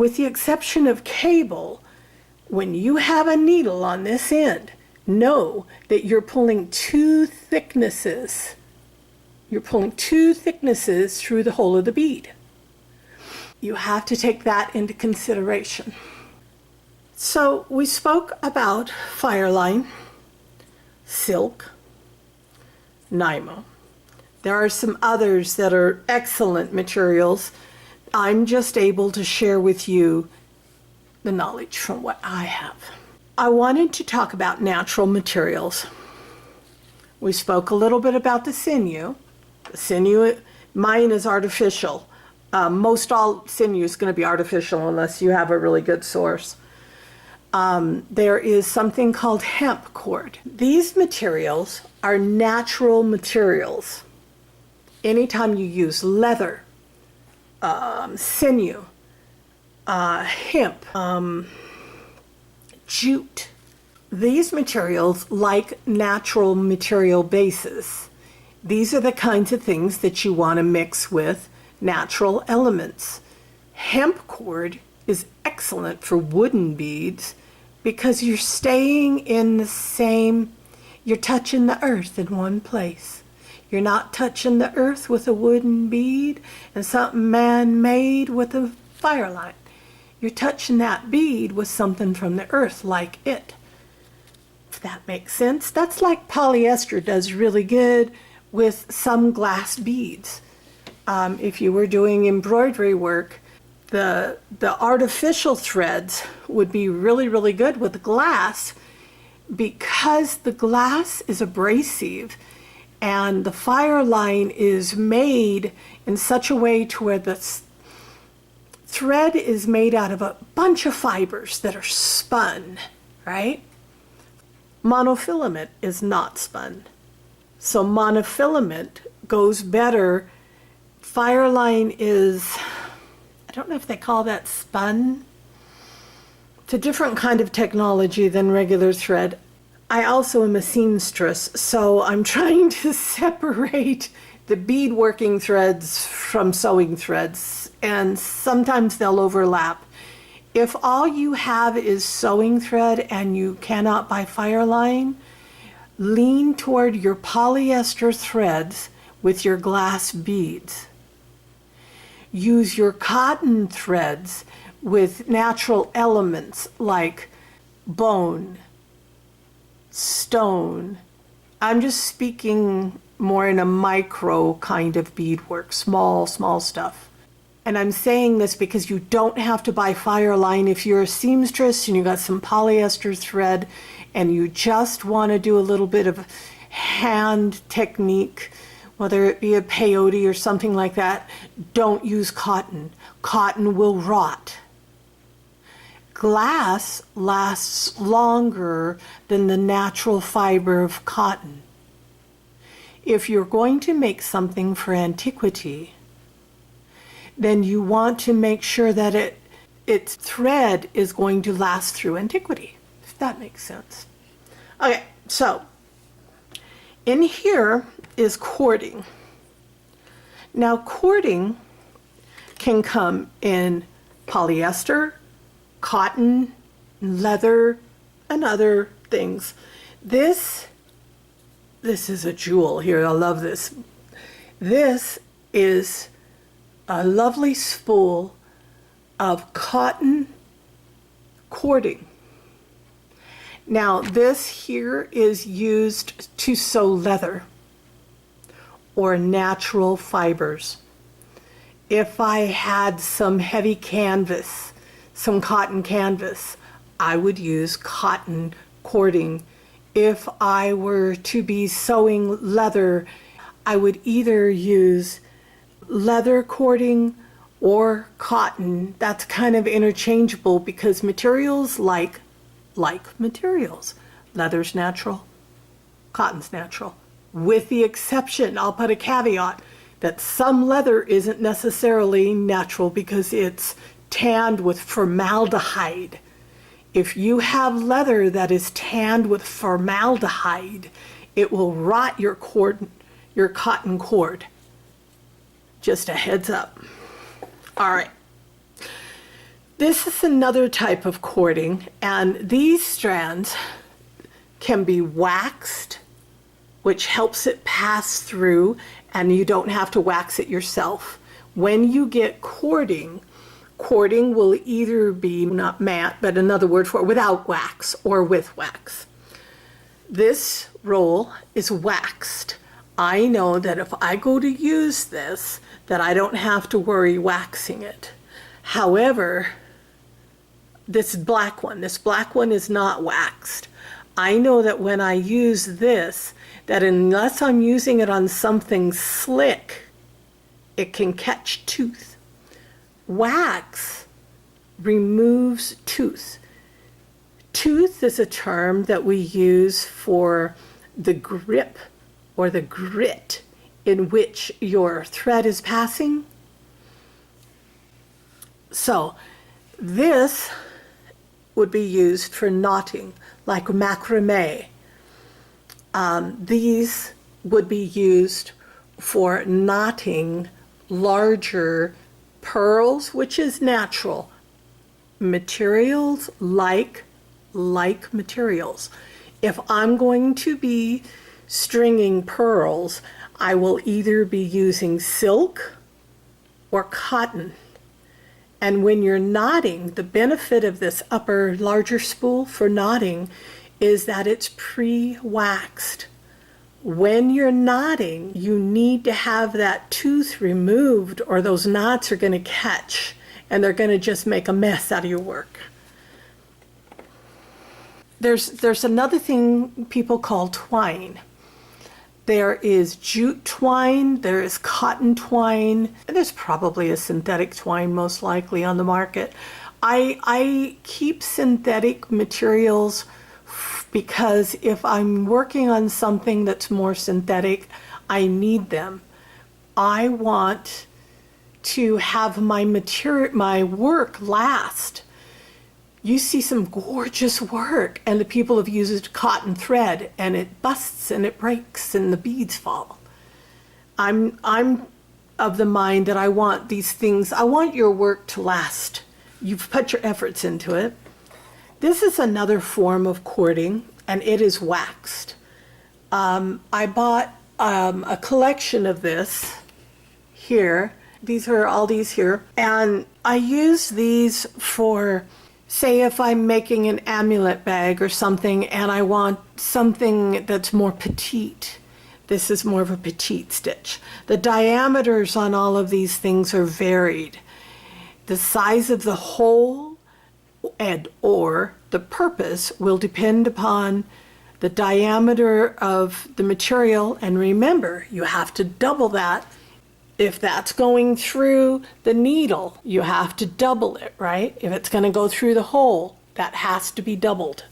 with the exception of cable, when you have a needle on this end, know that you're pulling two thicknesses. You're pulling two thicknesses through the whole of the bead. You have to take that into consideration. So we spoke about Fireline, silk, Nymo. There are some others that are excellent materials. I'm just able to share with you the knowledge from what I have. I wanted to talk about natural materials. We spoke a little bit about the sinew. The sinew, mine is artificial. Most all sinew is going to be artificial unless you have a really good source. There is something called hemp cord. These materials are natural materials. Anytime you use leather, sinew, hemp, jute, these materials like natural material bases. These are the kinds of things that you want to mix with natural elements. Hemp cord is excellent for wooden beads because you're staying in the same, you're touching the earth in one place. You're not touching the earth with a wooden bead and something man-made with a Fireline. You're touching that bead with something from the earth like it. If that makes sense. That's like polyester does really good with some glass beads. If you were doing embroidery work, the artificial threads would be really, really good with glass because the glass is abrasive and the Fireline is made in such a way to where the thread is made out of a bunch of fibers that are spun, right? Monofilament is not spun. So monofilament goes better. Fireline is, I don't know if they call that spun. It's a different kind of technology than regular thread. I also am a seamstress, so I'm trying to separate the beadworking threads from sewing threads, and sometimes they'll overlap. If all you have is sewing thread and you cannot buy Fireline, lean toward your polyester threads with your glass beads. Use your cotton threads with natural elements like bone, stone. I'm just speaking more in a micro kind of beadwork, small stuff. And I'm saying this because you don't have to buy Fireline if you're a seamstress and you got some polyester thread and you just want to do a little bit of hand technique, whether it be a peyote or something like that. Don't use cotton. Cotton will rot. Glass lasts longer than the natural fiber of cotton. If you're going to make something for antiquity, then you want to make sure that its thread is going to last through antiquity, if that makes sense. Okay, so in here is cording. Now cording can come in polyester, cotton, leather, and other things. This is a jewel here. I love this. This is a lovely spool of cotton cording. Now this here is used to sew leather or natural fibers. If I had some heavy canvas, some cotton canvas, I would use cotton cording. If I were to be sewing leather, I would either use leather cording or cotton. That's kind of interchangeable because materials like materials. Leather's natural, cotton's natural. With the exception, I'll put a caveat, that some leather isn't necessarily natural because it's tanned with formaldehyde. If you have leather that is tanned with formaldehyde, it will rot your cotton cord. Just a heads up. All right. This is another type of cording, and these strands can be waxed, which helps it pass through, and you don't have to wax it yourself. When you get cording, cording will either be not matte, but another word for it, without wax or with wax. This roll is waxed. I know that if I go to use this, that I don't have to worry waxing it. However, this black one is not waxed. I know that when I use this, that unless I'm using it on something slick, it can catch tooth. Wax removes tooth. Tooth is a term that we use for the grip or the grit in which your thread is passing. So this would be used for knotting, like macrame. These would be used for knotting larger pearls, which is natural. Materials like materials. If I'm going to be stringing pearls, I will either be using silk or cotton. And when you're knotting, the benefit of this upper larger spool for knotting is that it's pre-waxed. When you're knotting, you need to have that tooth removed or those knots are going to catch and they're going to just make a mess out of your work. There's another thing people call twine. There is jute twine, there is cotton twine, and there's probably a synthetic twine most likely on the market. I keep synthetic materials because if I'm working on something that's more synthetic, I need them. I want to have my work last. You see some gorgeous work and the people have used cotton thread and it busts and it breaks and the beads fall. I'm of the mind that I want these things, I want your work to last. You've put your efforts into it. This is another form of cording and it is waxed. I bought a collection of this here. These are all these here. And I use these for, say if I'm making an amulet bag or something and I want something that's more petite. This is more of a petite stitch. The diameters on all of these things are varied. The size of the hole and or the purpose will depend upon the diameter of the material, and remember, you have to double that. If that's going through the needle, you have to double it, right? If it's going to go through the hole, that has to be doubled.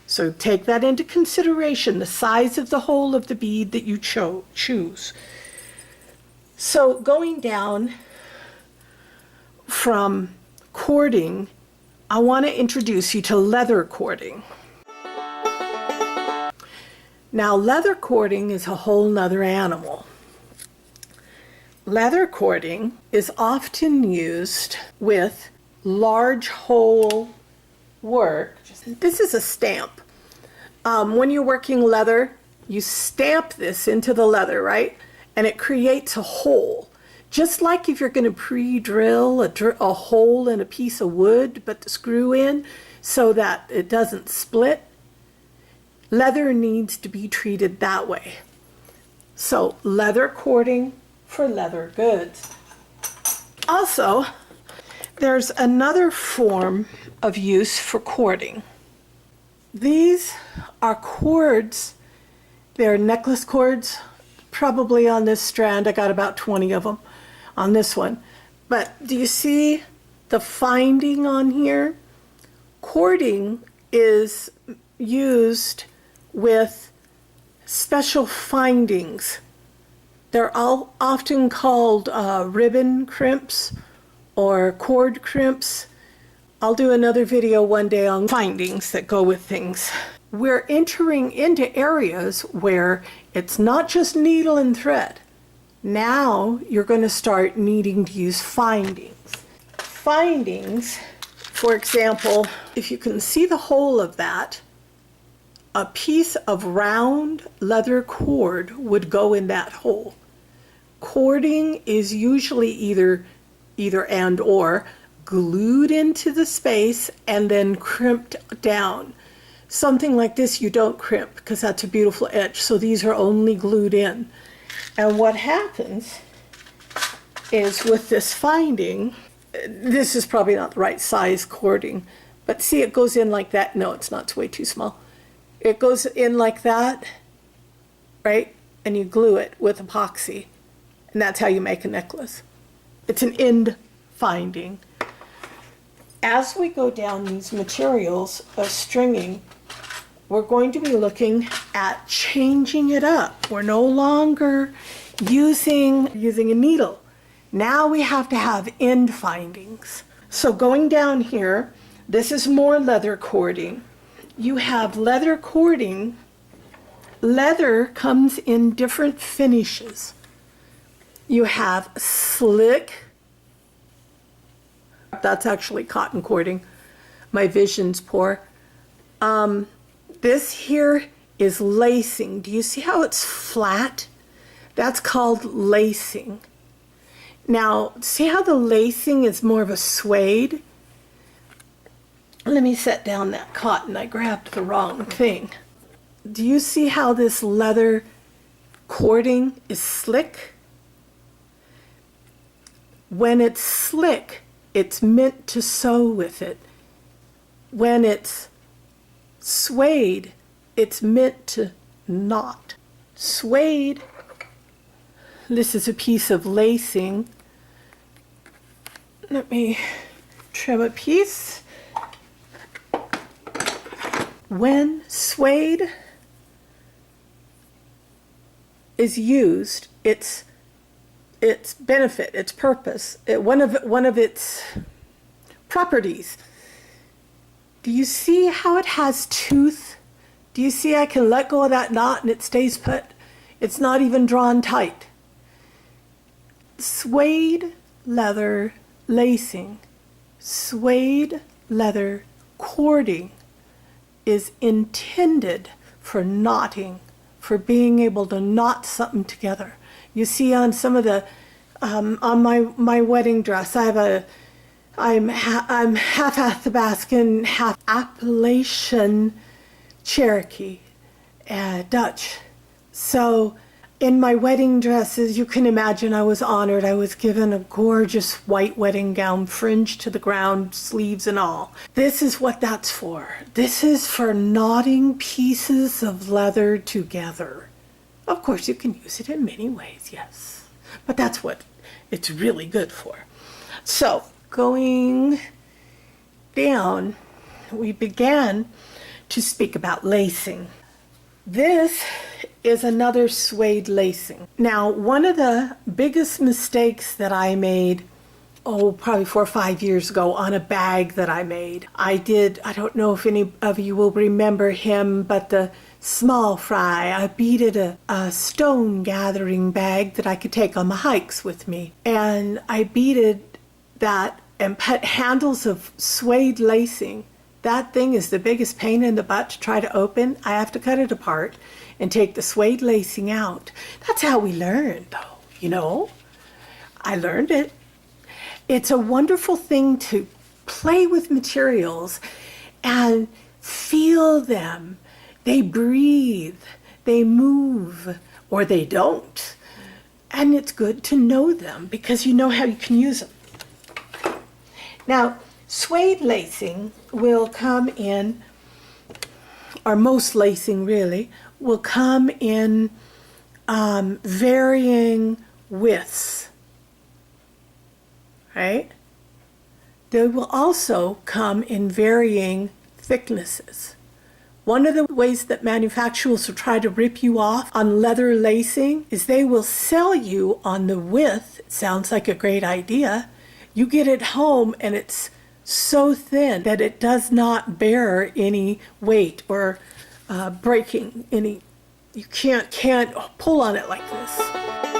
So take that into consideration, the size of the hole of the bead that you choose. So going down from cording, I want to introduce you to leather cording. Now, leather cording is a whole nother animal. Leather cording is often used with large hole work. This is a stamp. When you're working leather, you stamp this into the leather, right? And it creates a hole. Just like if you're going to pre-drill a hole in a piece of wood, but to screw in so that it doesn't split, leather needs to be treated that way. So leather cording for leather goods. Also, there's another form of use for cording. These are cords. They're necklace cords. Probably on this strand, I got about 20 of them on this one. But do you see the finding on here? Cording is used with special findings. They're all often called ribbon crimps or cord crimps. I'll do another video one day on findings that go with things. We're entering into areas where it's not just needle and thread. Now you're going to start needing to use findings. Findings for example, if you can see the hole of that, a piece of round leather cord would go in that hole. Cording is usually either and or glued into the space and then crimped down. Something like this you don't crimp because that's a beautiful edge, so these are only glued in. And what happens is with this finding, this is probably not the right size cording, but see, it goes in like that. No, it's not, it's way too small. It goes in like that, right? And you glue it with epoxy, and that's how you make a necklace. It's an end finding. As we go down these materials of stringing, we're going to be looking at changing it up. We're no longer using a needle. Now we have to have end findings. So going down here, this is more leather cording. You have leather cording. Leather comes in different finishes. You have slick. That's actually cotton cording. My vision's poor. This here is lacing. Do you see how it's flat? That's called lacing. Now, see how the lacing is more of a suede? Let me set down that cotton. I grabbed the wrong thing. Do you see how this leather cording is slick? When it's slick, it's meant to sew with it. When it's suede, it's meant to knot. Suede, this is a piece of lacing. Let me trim a piece. When suede is used, its benefit, its purpose, one of its properties. Do you see how it has tooth? Do you see I can let go of that knot and it stays put? It's not even drawn tight. Suede leather lacing, suede leather cording is intended for knotting, for being able to knot something together. You see on some of the, on my wedding dress, I'm half Athabascan, half Appalachian Cherokee, Dutch. So in my wedding dresses, you can imagine I was honored. I was given a gorgeous white wedding gown, fringed to the ground, sleeves and all. This is what that's for. This is for knotting pieces of leather together. Of course, you can use it in many ways, yes. But that's what it's really good for. So, going down, we began to speak about lacing. This is another suede lacing. Now, one of the biggest mistakes that I made, probably 4 or 5 years ago on a bag that I made, I don't know if any of you will remember him, but the small fry, I beaded a stone gathering bag that I could take on my hikes with me. And I beaded that and put handles of suede lacing. That thing is the biggest pain in the butt to try to open. I have to cut it apart and take the suede lacing out. That's how we learn, though, you know. I learned it. It's a wonderful thing to play with materials and feel them. They breathe, they move, or they don't. And it's good to know them because you know how you can use them. Now, suede lacing will come in, or most lacing really, will come in varying widths, right? They will also come in varying thicknesses. One of the ways that manufacturers will try to rip you off on leather lacing is they will sell you on the width. It sounds like a great idea. You get it home and it's so thin that it does not bear any weight or breaking any. You can't pull on it like this.